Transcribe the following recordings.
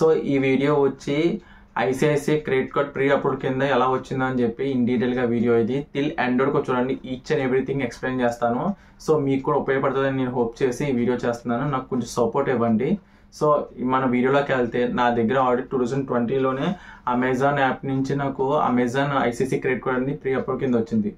So ఈ video వచ్చి ICICI credit card pre approval కింద ఎలా వచ్చిందో అని చెప్పి ఇన్ డీటెయిల్గా వీడియో ఇది టిల్ ఎండ్ వరకు చూడండి. ఈచ్ అండ్ ఎవ్రీథింగ్ ఎక్స్ప్లెయిన్ చేస్తాను. సో మీకు కూడా ఉపయోగపడుతుందని నేను హోప్ చేసి ఈ వీడియో చేస్తున్నాను. నాకు కొంచెం సపోర్ట్ ఇవ్వండి. సో మన వీడియోలోకి వెళ్తే నా దగ్గర ఆల్రెడీ 2020లోనే అమెజాన్ యాప్ నుంచి నాకు అమెజాన్ ఐసిఐసిఐ క్రెడిట్ కార్డ్ అనేది ప్రీ అప్రూవల్ కింద వచ్చింది.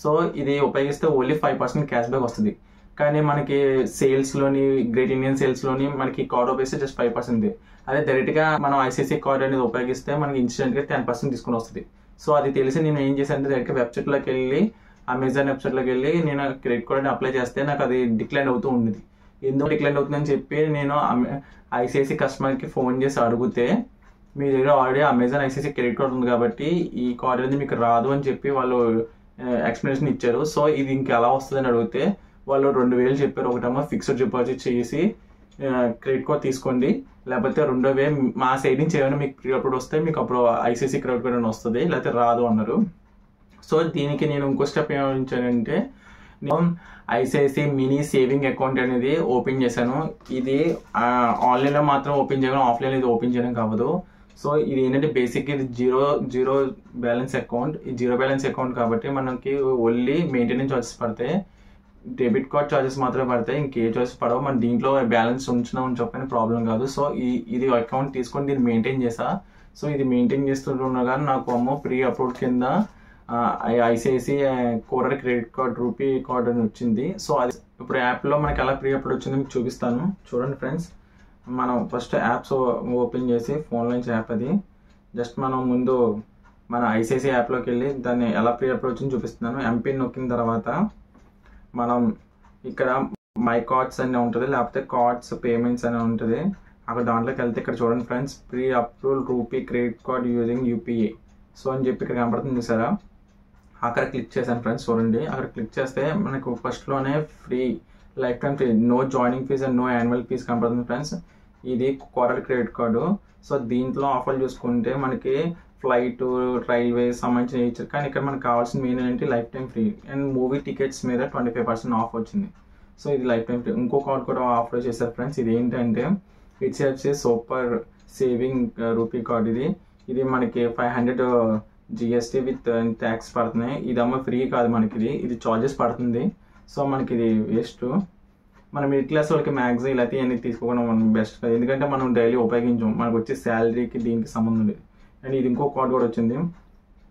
సో ఇది ఉపయోగిస్తే ఓన్లీ 5% క్యాష్ బ్యాక్ వస్తుంది. కానీ మనకి సేల్స్లోని గ్రేట్ ఇండియన్ సేల్స్లోని మనకి కార్డ్ ఉపయోగిస్తే జస్ట్ 5%. అదే డైరెక్ట్గా మనం ఐసిఐసిఐ కార్డ్ అనేది ఉపయోగిస్తే మనకి ఇన్స్టెంట్గా 10% తీసుకుని వస్తుంది. సో అది తెలిసి నేను ఏం చేశాను అంటే డైరెక్ట్గా వెబ్సైట్లోకి వెళ్ళి అమెజాన్ వెబ్సైట్లోకి వెళ్ళి నేను క్రెడిట్ కార్డ్ అప్లై చేస్తే నాకు అది డిక్లైన్ అవుతూ ఉండేది. ఎందుకు డిక్లైన్ అవుతుందని చెప్పి నేను ఐసిఐసిఐ కస్టమర్కి ఫోన్ చేసి అడిగితే మీ దగ్గర already Amazon ICICI credit card ఉంది కాబట్టి ఈ కార్డ్ అనేది మీకు రాదు అని చెప్పి వాళ్ళు ఎక్స్ప్లెనేషన్ ఇచ్చారు. సో ఇది ఇంకెలా వస్తుందని అడిగితే వాళ్ళు 2000 చెప్పారు. ఒకటేమో ఫిక్స్డ్ డిపాజిట్ చేసి క్రెడిట్ కార్డ్ తీసుకోండి, లేకపోతే రెండో వే మా సైడ్ నుంచి ఏమైనా మీకు ప్రీ అప్రూవల్ వస్తే మీకు అప్పుడు ఐసిఐసిఐ క్రెడిట్ కార్డ్ అని వస్తుంది, లేకపోతే రాదు అన్నారు. సో దీనికి నేను ఇంకో స్టెప్ ఏమించానంటే నేను ఐసిఐసిఐ మినీ సేవింగ్ అకౌంట్ అనేది ఓపెన్ చేశాను. ఇది ఆన్లైన్లో మాత్రం ఓపెన్ చేయడం, ఆఫ్లైన్లో ఇది ఓపెన్ చేయడం కావదు. సో ఇది ఏంటంటే బేసిక్ ఇది జీరో బ్యాలెన్స్ అకౌంట్. ఈ జీరో బ్యాలెన్స్ అకౌంట్ కాబట్టి మనకి ఓన్లీ మెయింటెనెన్స్ చార్జెస్ పడతాయి, డెబిట్ కార్డ్ చార్జెస్ మాత్రమే పడతాయి, ఇంకే చార్జెస్ పడవు. మన దీంట్లో బ్యాలెన్స్ ఉంచినామని చెప్పని ప్రాబ్లం కాదు. సో ఇది అకౌంట్ తీసుకొని దీన్ని మెయింటైన్ చేసా. సో ఇది మెయింటైన్ చేస్తుంటున్నా కానీ నాకు అమ్మో ప్రీ అప్రూవల్ కింద ICICI coral credit card RuPay card అని వచ్చింది. సో అది ఇప్పుడు యాప్లో మనకి ఎలా ప్రీ అప్రూవల్ వచ్చిందో మీకు చూపిస్తాను. చూడండి ఫ్రెండ్స్, మనం ఫస్ట్ యాప్స్ ఓపెన్ చేసి ఫోన్లో నుంచి యాప్ అది జస్ట్ మనం ముందు మన ఐసిఐసిఐ యాప్లోకి వెళ్ళి దాన్ని ఎలా ప్రీ అప్రూవల్ వచ్చిందో చూపిస్తున్నాను. ఎంపిన్ నొక్కిన తర్వాత మనం ఇక్కడ మై కార్డ్స్ అని ఉంటుంది, లేకపోతే కార్డ్స్ పేమెంట్స్ అని ఉంటుంది. అక్కడ దాంట్లోకి వెళ్తే ఇక్కడ చూడండి friends, pre approval rupee credit card using UPI so అని చెప్పి ఇక్కడ కనపడుతుంది చూసారా. అక్కడ క్లిక్ చేశాను ఫ్రెండ్స్. చూడండి అక్కడ క్లిక్ చేస్తే మనకు ఫస్ట్లోనే free lifetime free, no joining fee and no annual fee కనపడుతుంది ఫ్రెండ్స్. ఇది కోరల్ క్రెడిట్ కార్డు. సో దీంట్లో ఆఫర్లు చూసుకుంటే మనకి ఫ్లైట్, రైల్వే సంబంధించిన ఇచ్చారు. కానీ ఇక్కడ మనకు కావాల్సిన మెయిన్ ఏంటంటే life time free and movie tickets మీద 25% ఆఫ్ వచ్చింది. సో ఇది లైఫ్ టైం ఫ్రీ. ఇంకో కార్డ్ కూడా ఆఫర్ చేశారు ఫ్రెండ్స్. ఇది ఏంటంటే HDFC super saving rupee card. ఇది మనకి 500 జిఎస్టీ విత్ ట్యాక్స్ పడుతున్నాయి. ఇదమ్మా ఫ్రీ కాదు మనకి, ఇది చార్జెస్ పడుతుంది. సో మనకి ఇది వేస్ట్. మనం మిడిల్ క్లాస్ వాళ్ళకి మ్యాక్సిమం ఇలా అన్నీ తీసుకోవడం మనం బెస్ట్ కాదు, ఎందుకంటే మనం డైలీ ఉపయోగించాం, మనకు వచ్చే శాలరీకి దీనికి సంబంధం లేదు. అండ్ ఇది ఇంకో కార్డ్ కూడా వచ్చింది,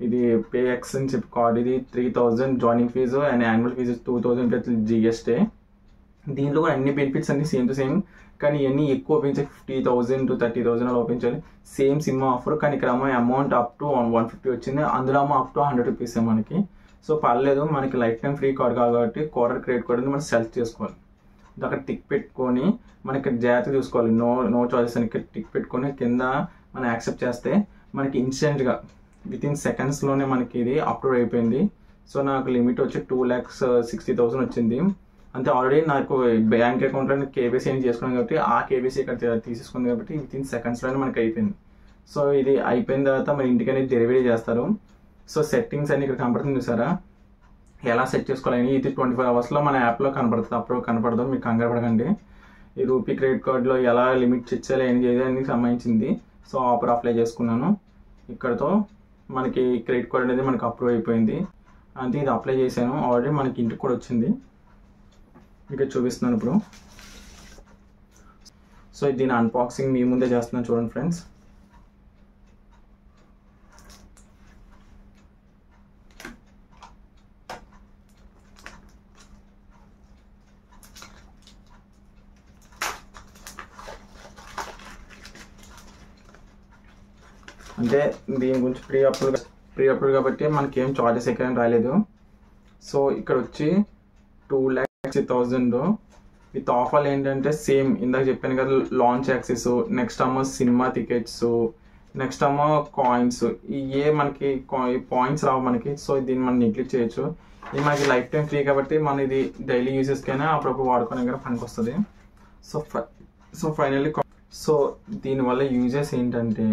ఇది పేఎక్స్ అని చెప్పి కార్డ్. ఇది 3000 joining fee and annual fee 2000 plus GST. దీంట్లో కూడా అన్ని బెనిఫిట్స్ అన్ని సేమ్ టు సేమ్, కానీ ఇవన్నీ ఎక్కువ ఓపెన్ 50,000 to 30,000 అలా ఓపెన్ చేయాలి. సేమ్ సిమ్ ఆఫర్, కానీ ఇక్కడ అమౌంట్ అప్ టు 150 వచ్చింది, అందులో అప్ టు 100 రూపీస్ మనకి. సో పర్లేదు, మనకి లైఫ్ టైం ఫ్రీ కార్డ్ కాబట్టి కోరర్ క్రెడిట్ కార్డ్ మనం సెలెక్ట్ చేసుకోవాలి. అక్కడ టిక్ పెట్టుకొని మనకి జాగ్రత్తగా చూసుకోవాలి, నో చాయిస్ అని టిక్ పెట్టుకొని కింద మనం యాక్సెప్ట్ చేస్తే మనకి ఇన్స్టెంట్గా వితిన్ సెకండ్స్లోనే మనకి ఇది అప్రూవ్ అయిపోయింది. సో నాకు లిమిట్ వచ్చి 2,60,000 వచ్చింది. అంటే ఆల్రెడీ నాకు బ్యాంక్ అకౌంట్లో కేవైసీ అని చేసుకున్నాను కాబట్టి ఆ కేవైసీ ఇక్కడ తీసేసుకుంది కాబట్టి వితిన్ సెకండ్స్లోనే మనకి అయిపోయింది. సో ఇది అయిపోయిన తర్వాత మన ఇంటికి అనేది డెలివరీ చేస్తారు. సో సెట్టింగ్స్ అన్ని ఇక్కడ కనపడుతుంది చూసారా, ఎలా సెట్ చేసుకోవాలని. ఇది 24 అవర్స్లో మన యాప్లో కనపడుతుంది, అప్పుడు కనపడదు, మీకు కంగారు పడకండి. ఈ రూపీ క్రెడిట్ కార్డులో ఎలా లిమిట్స్ ఇచ్చేలా ఏం చేయడానికి సంబంధించింది. సో ఆఫర్ అప్లై చేసుకున్నాను. ఇక్కడతో మనకి క్రెడిట్ కార్డ్ అనేది మనకి అప్రూవ్ అయిపోయింది. అంతే, ఇది అప్లై చేశాను, ఆల్రెడీ మనకి ఇంటికి కూడా వచ్చింది. ఇక్కడ చూపిస్తున్నాను ఇప్పుడు. సో దీని అన్బాక్సింగ్ మీ ముందే చేస్తున్నాను చూడండి ఫ్రెండ్స్. అంటే దీని గురించి ప్రీ అప్రూవల్ కాబట్టి మనకి ఏం చార్జెస్ ఎక్కడ రాలేదు. సో ఇక్కడ వచ్చి 2,60,000 విత్ ఆఫర్లు ఏంటంటే సేమ్ ఇందాక చెప్పాను కదా, launch access, next cinema tickets, next coins. ఇవే మనకి పాయింట్స్ రావు మనకి. సో దీన్ని మనం నెగ్లెక్ట్ చేయొచ్చు. ఇది మనకి లైఫ్ టైం ఫ్రీ కాబట్టి మన ఇది డైలీ యూజెస్కైనా అప్పుడప్పుడు వాడుకోవడానికి కూడా పనికి వస్తుంది. సో ఫైనల్లీ దీనివల్ల యూజెస్ ఏంటంటే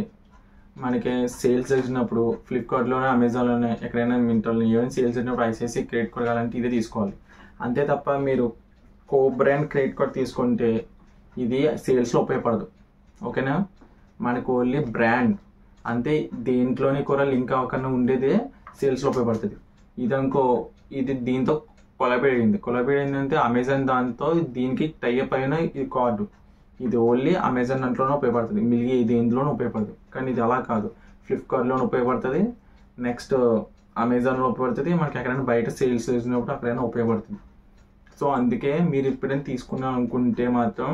మనకి సేల్స్ జరిగినప్పుడు ఫ్లిప్కార్ట్లోనే, అమెజాన్లోనే, ఎక్కడైనా మింట్రోలో ఏమైనా సేల్స్ జరిగినప్పుడు ఐసిఐసిఐ క్రెడిట్ కార్డ్ కావాలంటే ఇదే తీసుకోవాలి. అంతే తప్ప మీరు కో బ్రాండ్ క్రెడిట్ కార్డ్ తీసుకుంటే ఇది సేల్స్లో ఉపయోగపడదు. ఓకేనా, మనకు ఓన్లీ బ్రాండ్ అంతే, దేంట్లోని కూడా లింక్ అవ్వకుండా ఉండేదే సేల్స్లో ఉపయోగపడుతుంది. ఇదనుకో ఇది దీంతో కొలాబరేట్ అయిందంటే అమెజాన్ దాంతో దీనికి టైఅప్ అయిన ఈ కార్డు, ఇది ఓన్లీ అమెజాన్ దాంట్లోనే ఉపయోగపడుతుంది, మిగిలి దేంట్లోనూ ఉపయోగపడుతుంది. కానీ ఇది అలా కాదు, ఫ్లిప్కార్ట్లోనే ఉపయోగపడుతుంది, నెక్స్ట్ అమెజాన్లో ఉపయోగపడుతుంది, మనకి ఎక్కడైనా బయట సేల్స్ చేసినప్పుడు అక్కడైనా ఉపయోగపడుతుంది. సో అందుకే మీరు ఎప్పుడైనా తీసుకున్నాం అనుకుంటే మాత్రం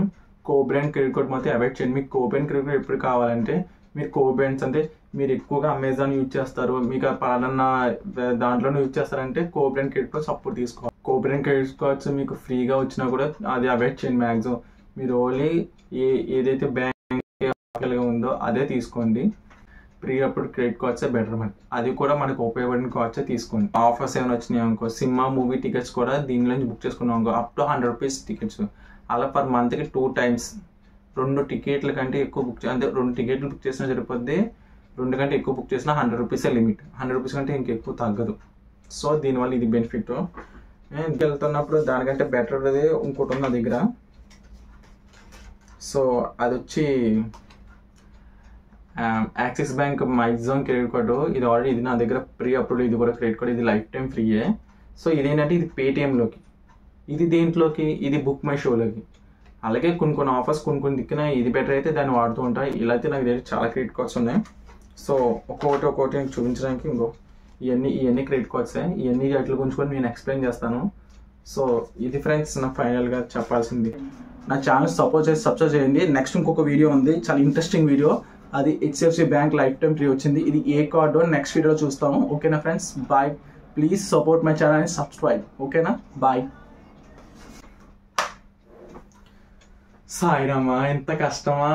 కోబ్రాండ్ క్రెడిట్ కార్డ్ మాత్రం అవాయిడ్ చేయండి. మీకు కోబ్రాండ్ క్రెడిట్ కార్డ్ ఎప్పుడు కావాలంటే మీరు కోబ్రాండ్స్ అంటే మీరు ఎక్కువగా అమెజాన్ యూజ్ చేస్తారు, మీకు పలానా దాంట్లోనే యూజ్ చేస్తారంటే కోబ్రాండ్ క్రెడిట్ కార్డ్స్ అప్పుడు తీసుకోవాలి. కోబ్రాండ్ క్రెడిట్ కార్డ్స్ మీకు ఫ్రీగా వచ్చినా కూడా అది అవాయిడ్ చేయండి మ్యాక్సిమం. మీరు ఓన్లీ ఏదైతే బ్యాంక్ ఉందో అదే తీసుకోండి. ప్రీ అప్రూవ్డ్ క్రెడిట్ కార్డ్సే బెటర్ మనకి, అది కూడా మనకు ఉపయోగపడిన కార్డ్సే తీసుకోండి. ఆఫర్స్ ఏమైనా వచ్చినాయి అనుకో, సినిమా మూవీ టికెట్స్ కూడా దీనిలోంచి బుక్ చేసుకున్నాం అనుకో, అప్ టు 100 రూపీస్ టికెట్స్, అలా పర్ మంత్కి 2 times 2 టికెట్ల కంటే ఎక్కువ బుక్ అంటే 2 టికెట్లు బుక్ చేసినా సరిపోద్ది, 2 కంటే ఎక్కువ బుక్ చేసినా 100 రూపీసే లిమిట్, 100 రూపీస్ కంటే ఇంకెక్కువ తగ్గదు. సో దీనివల్ల ఇది బెనిఫిట్. ఇంటికి వెళ్తున్నప్పుడు దానికంటే బెటర్ అది ఇంకోటి ఉంది నా దగ్గర. సో అది వచ్చి axis bank MyZone credit card. ఇది ఆల్రెడీ ఇది నా దగ్గర ప్రీ అప్రూవ్డ్, ఇది కూడా క్రెడిట్ కార్డు, ఇది లైఫ్ టైం ఫ్రీయే. సో ఇదేంటంటే ఇది పేటిఎంలోకి, ఇది దేంట్లోకి, ఇది బుక్ మై షోలోకి. అలాగే కొన్ని ఆఫర్స్ కొన్ని దిక్కున ఇది బెటర్ అయితే దాన్ని వాడుతూ ఉంటాయి. ఇలా అయితే నాకు దగ్గర చాలా క్రెడిట్ కార్డ్స్ ఉన్నాయి. సో ఒక్కొక్కటి చూపించడానికి ఇంకో ఇవన్నీ క్రెడిట్ కార్డ్సే, ఇవన్నీ వాటి గురించి కూడా నేను ఎక్స్ప్లెయిన్ చేస్తాను. సో ఇది ఫ్రెండ్స్ నా ఫైనల్గా చెప్పాల్సింది. నా ఛానల్ సపోర్ట్ చేసి సబ్స్క్రైబ్ చేయండి. నెక్స్ట్ ఇంకొక వీడియో ఉంది, చాలా ఇంట్రెస్టింగ్ వీడియో, అది HDFC bank lifetime free వచ్చింది. ఇది ఏ కార్డు నెక్స్ట్ వీడియోలో చూస్తాము. ఓకేనా friends, bye. Please support my channel and subscribe. ఓకేనా, బాయ్. సాయిరామా, ఎంత కష్టమా.